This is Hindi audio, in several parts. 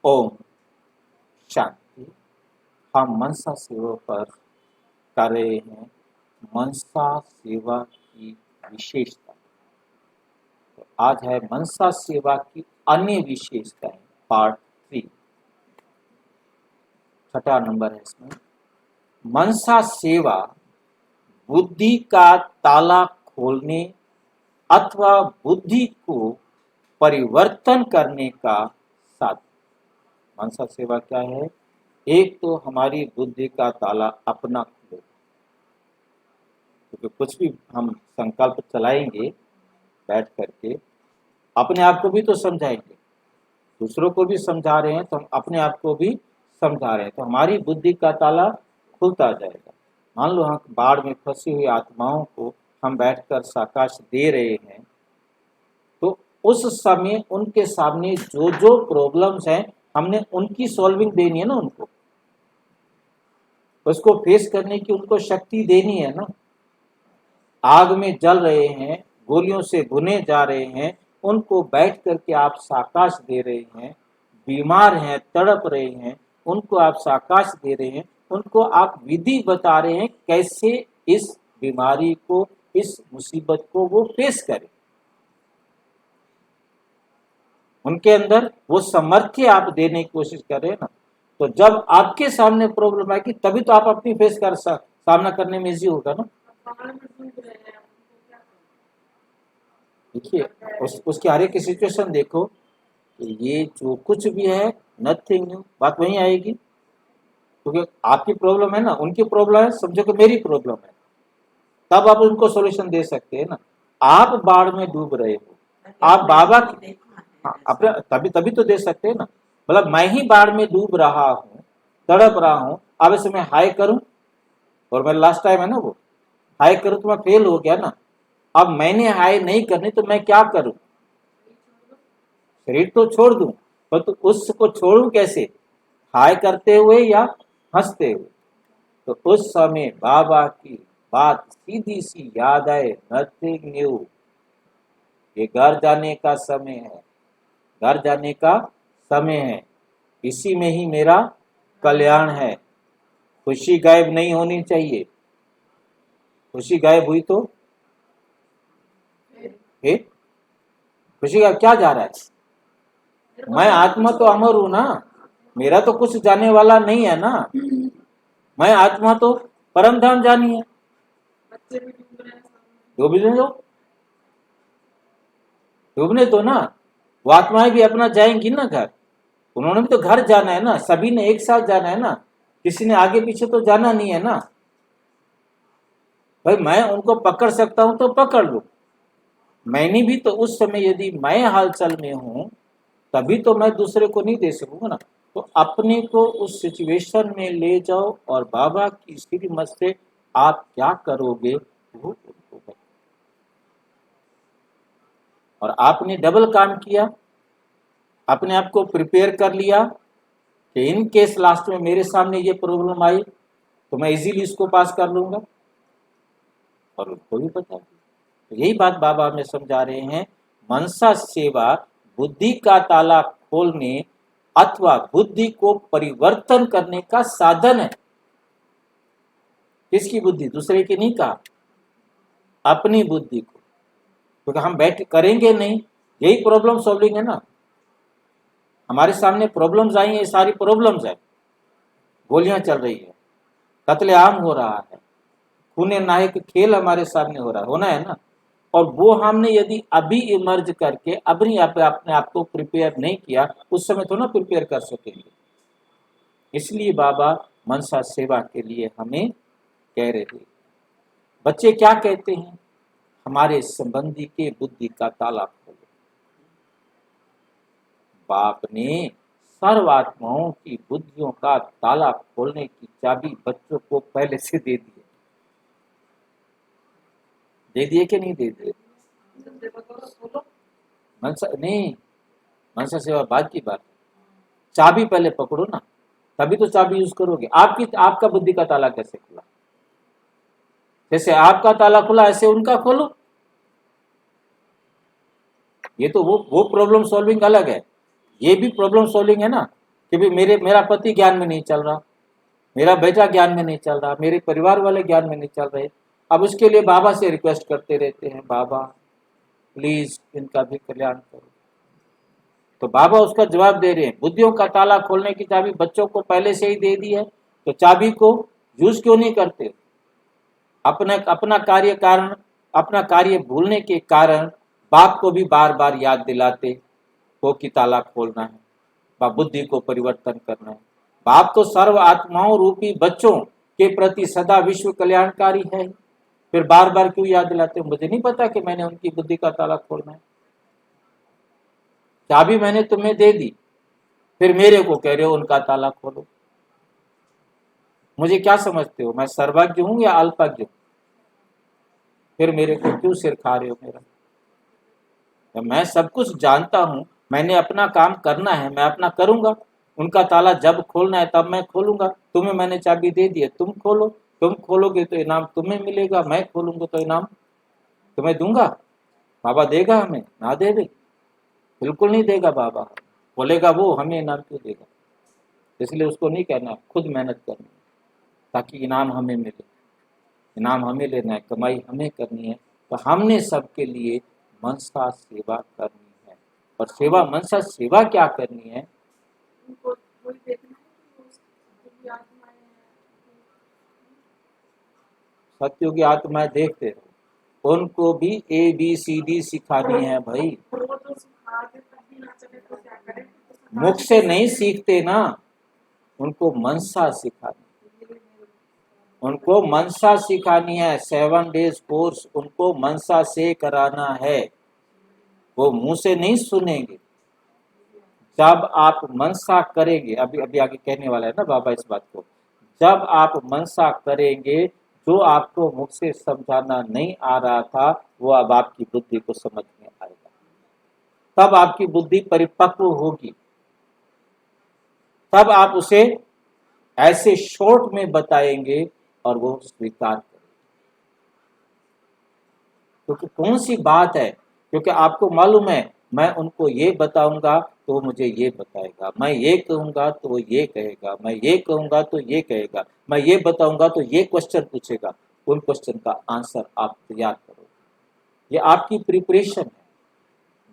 ओम शांति। हम मनसा सेवा पर कर रहे हैं मनसा सेवा की विशेषता। तो आज है मनसा सेवा की अन्य विशेषताएं, पार्ट 3, छठा नंबर है इसमें। मनसा सेवा बुद्धि का ताला खोलने अथवा बुद्धि को परिवर्तन करने का साधन। मनसा सेवा क्या है? एक तो हमारी बुद्धि का ताला अपना खोले, क्योंकि कुछ भी हम संकल्प चलाएंगे बैठ करके, अपने आप को भी तो समझाएंगे, दूसरों को भी समझा रहे हैं तो हम अपने आप को भी समझा रहे हैं, तो हमारी बुद्धि का ताला खुलता जाएगा। मान लो हम बाढ़ में फंसी हुई आत्माओं को हम बैठकर साकाश दे रहे हैं, तो उस समय उनके सामने जो जो प्रॉब्लम्स हैं हमने उनकी सॉल्विंग देनी है ना, उनको उसको फेस करने की उनको शक्ति देनी है ना। आग में जल रहे हैं, गोलियों से भुने जा रहे हैं, उनको बैठ करके आप साकाश दे रहे हैं। बीमार हैं, तड़प रहे हैं, उनको आप साकाश दे रहे हैं, उनको आप विधि बता रहे हैं कैसे इस बीमारी को, इस मुसीबत को वो फेस करें। उनके अंदर वो सामर्थ्य आप देने की कोशिश कर रहे हैं ना। तो जब आपके सामने प्रॉब्लम आएगी तभी तो आप अपनी फेस कर सामना करने में इजी होगा ना। देखिए उसकी हर एक सिचुएशन देखो, ये जो कुछ भी है नथिंग न्यू, बात वहीं आएगी। क्योंकि आपकी प्रॉब्लम है ना, उनकी प्रॉब्लम है, समझो कि मेरी प्रॉब्लम है, तब आप उनको सॉल्यूशन दे सकते हैं ना। आप बाढ़ में डूब रहे हो, आप बाबा हाँ, अपने तभी तभी तो दे सकते हैं ना। मतलब मैं ही बाढ़ में डूब रहा हूँ, तड़प रहा हूँ, अब इसे मैं हाई करूं, और मेरा लास्ट टाइम है ना वो, हाई करूं तो मैं फेल हो गया ना। अब मैंने हाई नहीं करनी तो मैं क्या करूं? शरीर तो छोड़ दूं, पर तो उसको छोड़ूं कैसे? हाय करते हुए या हंसते हुए? तो उस समय बाबा की बात सीधी सी याद आए, नथिंग न्यू, ये घर जाने का समय है, घर जाने का समय है, इसी में ही मेरा कल्याण है। खुशी गायब नहीं होनी चाहिए, खुशी गायब हुई तो फिर खुशी का क्या जा रहा है? मैं आत्मा तो अमर हूं ना, मेरा तो कुछ जाने वाला नहीं है ना। मैं आत्मा तो परम धाम जानी है। डूबने दो, डूबने दो ना, वो आत्माएं भी अपना जाएंगी ना घर, उन्होंने भी तो घर जाना है ना, सभी ने एक साथ जाना है ना, किसी ने आगे पीछे तो जाना नहीं है ना। भाई मैं उनको पकड़ सकता हूं तो पकड़ लो, मैंने भी तो उस समय यदि मैं हालचाल में हूं तभी तो मैं दूसरे को नहीं दे सकूंगा ना। तो अपने को उस सिचुएशन में ले जाओ और बाबा की श्रीमत से आप क्या करोगे वो उनको बताओ। और आपने डबल काम किया, अपने आप को प्रिपेयर कर लिया कि इन केस लास्ट में मेरे सामने ये प्रॉब्लम आई तो मैं इजीली इसको पास कर लूंगा, और उनको भी बता दिया। तो यही बात बाबा हमें समझा रहे हैं, मनसा सेवा बुद्धि का ताला खोलने अथवा बुद्धि को परिवर्तन करने का साधन है। किसकी बुद्धि? दूसरे की नहीं कहा, अपनी बुद्धि को। क्योंकि हम बैठ करेंगे नहीं, यही प्रॉब्लम सॉल्विंग है ना। हमारे सामने प्रॉब्लम्स आई हैं, ये सारी प्रॉब्लम्स है, गोलियां चल रही है, कत्लेआम हो रहा है, खूने नायक खेल हमारे सामने हो रहा है, होना है ना। और वो हमने यदि अभी इमर्ज करके अपने आप को प्रिपेयर नहीं किया, उस समय तो ना प्रिपेयर कर सकेंगे। इसलिए बाबा मनसा सेवा के लिए हमें कह रहे थे। बच्चे क्या कहते हैं? हमारे संबंधी के बुद्धि का ताला खोलो। बाप ने सर्वात्माओं की बुद्धियों का ताला खोलने की चाबी बच्चों को पहले से दे दी है। दे दिए कि नहीं दे दिए? मनसा नहीं, मनसा सेवा बाद की बात है, चाबी पहले पकड़ो ना, तभी तो चाबी यूज करोगे। आपका बुद्धि का ताला कैसे खुला? जैसे आपका ताला खुला ऐसे उनका खोलो। ये तो वो प्रॉब्लम सॉल्विंग अलग है, ये भी प्रॉब्लम सॉल्विंग है ना। कि भी मेरा पति ज्ञान में नहीं चल रहा, मेरा बेटा ज्ञान में नहीं चल रहा, मेरे परिवार वाले ज्ञान में नहीं चल रहे। अब उसके लिए बाबा से रिक्वेस्ट करते रहते हैं, बाबा प्लीज इनका भी कल्याण करो। तो बाबा उसका जवाब दे रहे हैं, बुद्धियों का ताला खोलने की चाबी बच्चों को पहले से ही दे दी है, तो चाबी को यूज क्यों नहीं करते? अपना कार्य भूलने के कारण बाप को भी बार बार याद दिलाते हो कि ताला खोलना है, बुद्धि को परिवर्तन करना है। बाप तो सर्व आत्माओं रूपी बच्चों के प्रति सदा विश्व कल्याणकारी है, फिर बार बार क्यों याद दिलाते हो? मुझे नहीं पता कि मैंने उनकी बुद्धि का ताला खोलना है। चाबी मैंने तुम्हें दे दी, फिर मेरे को कह रहे हो उनका ताला खोलो। मुझे क्या समझते हो, मैं सर्वज्ञ हूं या अल्पज्ञ हूं? फिर मेरे को क्यों सिर खा रहे हो मेरा? जब मैं सब कुछ जानता हूं, मैंने अपना काम करना है, मैं अपना करूंगा। उनका ताला जब खोलना है तब मैं खोलूंगा। तुम्हें मैंने चाबी दे दी है, तुम खोलो। तुम खोलोगे तो इनाम तुम्हें मिलेगा, मैं खोलूंगा तो इनाम तुम्हें दूंगा। बाबा देगा हमें? ना देवे, बिल्कुल नहीं देगा। बाबा बोलेगा वो, हमें इनाम क्यों देगा? इसलिए उसको नहीं कहना, खुद मेहनत करनी है ताकि इनाम हमें मिले। इनाम हमें लेना है, कमाई हमें करनी है। तो हमने सबके लिए मनसा सेवा करनी है। और सेवा, मनसा सेवा क्या करनी है? सत्युगी आत्माएं देखते रहो, उनको भी ABCD सिखानी है भाई। मुख से नहीं सीखते ना, उनको मनसा सिखानी, उनको मनसा सिखानी है। 7 डेज कोर्स उनको मनसा से कराना है, वो मुंह से नहीं सुनेंगे। जब आप मनसा करेंगे, अभी अभी आगे कहने वाला है ना बाबा इस बात को, जब आप मनसा करेंगे, जो आपको मुख से समझाना नहीं आ रहा था वो अब आपकी बुद्धि को समझ में आएगा। तब आपकी बुद्धि परिपक्व होगी, तब आप उसे ऐसे शॉर्ट में बताएंगे और वो स्वीकार करेंगे। क्योंकि कौन सी बात है, क्योंकि आपको मालूम है मैं उनको ये बताऊंगा तो मुझे ये बताएगा, मैं ये कहूंगा तो वो ये कहेगा, मैं ये कहूंगा तो ये कहेगा, मैं ये बताऊंगा तो ये क्वेश्चन पूछेगा। उन क्वेश्चन का आंसर आप तैयार करो, ये आपकी प्रिपरेशन है।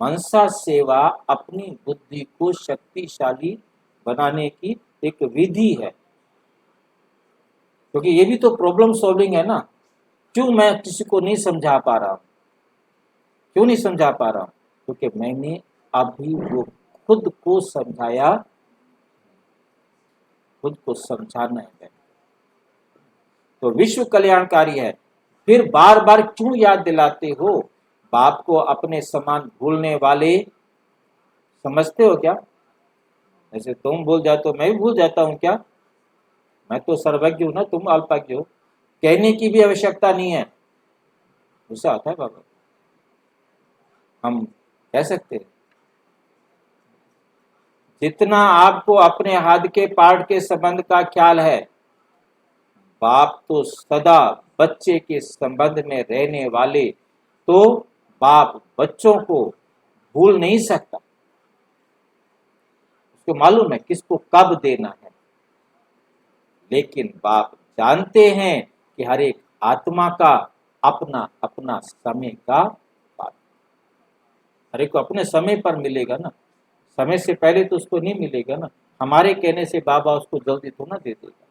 मनसा सेवा अपनी बुद्धि को शक्तिशाली बनाने की एक विधि है। क्योंकि ये भी तो प्रॉब्लम सॉल्विंग है ना। क्यों मैं किसी को नहीं समझा पा रहा हूं? क्यों नहीं समझा पा रहा हूं? क्योंकि मैंने अभी वो खुद को समझाया, खुद को समझाना है। तो विश्व कल्याणकारी है। फिर बार बार क्यों याद दिलाते हो? बाप को अपने समान भूलने वाले समझते हो क्या? जैसे तुम भूल जाते हो, मैं भी भूल जाता हूं क्या? मैं तो सर्वज्ञ हूं ना, तुम अल्पज्ञ हो। कहने की भी आवश्यकता नहीं है। गुस्सा आता है बाबा, हम कह सकते हैं जितना आपको अपने हाथ के पार्ट के संबंध का ख्याल है, बाप तो सदा बच्चे के संबंध में रहने वाले, तो बाप बच्चों को भूल नहीं सकता। उसको मालूम है किसको कब देना है। लेकिन बाप जानते हैं कि हर एक आत्मा का अपना अपना समय का बाप, हर एक को अपने समय पर मिलेगा ना, समय से पहले तो उसको नहीं मिलेगा ना। हमारे कहने से बाबा उसको जल्दी तो ना दे देगा।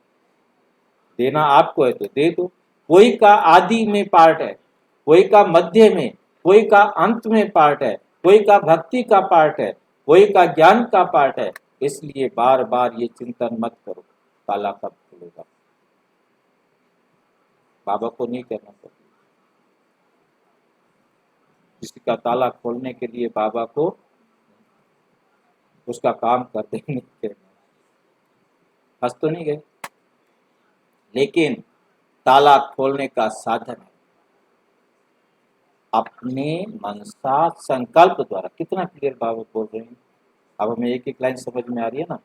देना आपको है तो दे दो। कोई का आदि में पार्ट है, कोई का मध्य में, कोई का अंत में पार्ट है, कोई का भक्ति का पार्ट है, कोई का ज्ञान का पार्ट है। इसलिए बार बार ये चिंतन मत करो ताला कब खुलेगा। बाबा को नहीं कहना चाहिए। किसी का ताला खोलने के लिए बाबा को उसका काम कर देने के, हंस तो नहीं गए, लेकिन ताला खोलने का साधन है अपने मनसा संकल्प द्वारा। कितना क्लियर बाबा बोल रहे हैं। अब हमें एक एक लाइन समझ में आ रही है ना।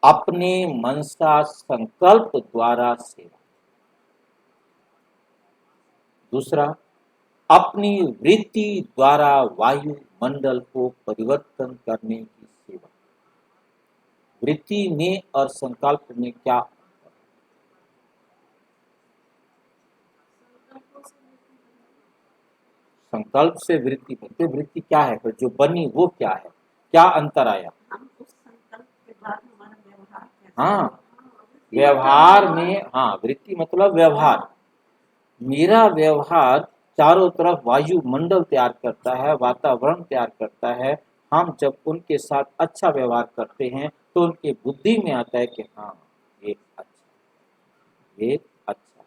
अपने मनसा संकल्प द्वारा सेवा। दूसरा, अपनी वृत्ति द्वारा वायु मंडल को परिवर्तन करने की सेवा। वृत्ति में और संकल्प में क्या? संकल्प से वृत्ति बनती, वृत्ति क्या है फिर जो बनी वो क्या है, क्या अंतर आया? हाँ, व्यवहार में, हाँ वृत्ति मतलब व्यवहार। मेरा व्यवहार चारों तरफ वायुमंडल तैयार करता है, वातावरण तैयार करता है। हम जब उनके साथ अच्छा व्यवहार करते हैं तो उनकी बुद्धि में आता है कि हाँ ये अच्छा, ये अच्छा।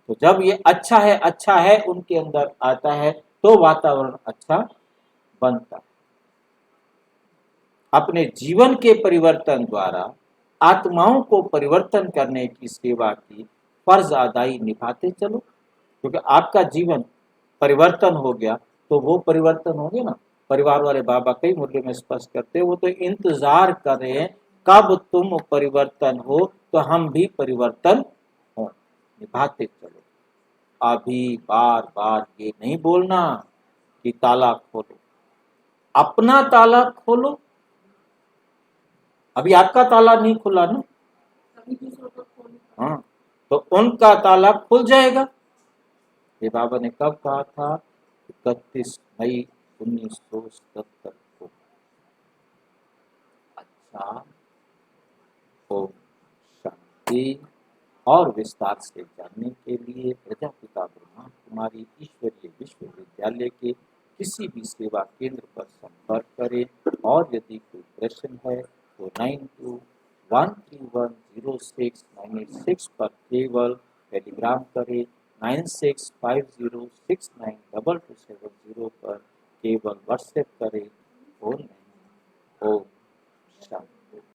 तो जब ये अच्छा है उनके अंदर आता है तो वातावरण अच्छा बनता है। अपने जीवन के परिवर्तन द्वारा आत्माओं को परिवर्तन करने की सेवा की फर्ज अदाई निभाते चलो, क्योंकि आपका जीवन परिवर्तन हो गया तो वो परिवर्तन होंगे ना। परिवार वाले बाबा कई मुद्दे में स्पष्ट करते हैं, वो तो इंतजार कर रहे हैं कब तुम परिवर्तन हो तो हम भी परिवर्तन हो, निभाते चलो। अभी बार बार ये नहीं बोलना कि ताला खोलो, अपना ताला खोलो। अभी आपका ताला नहीं खुला ना, हाँ, तो उनका ताला खुल जाएगा। ये बाबा ने कब कहा था? 31 मई 1977 को। अच्छा, ओम शांति। और विस्तार से जानने के लिए प्रजापिता ब्रह्मा कुमारी ईश्वरीय विश्वविद्यालय के किसी भी सेवा केंद्र पर संपर्क करें। और यदि कोई प्रश्न है तो 9213106986 पर केवल टेलीग्राम करें। 9650692270 पर केवल व्हाट्सएप करें। ओम शांति।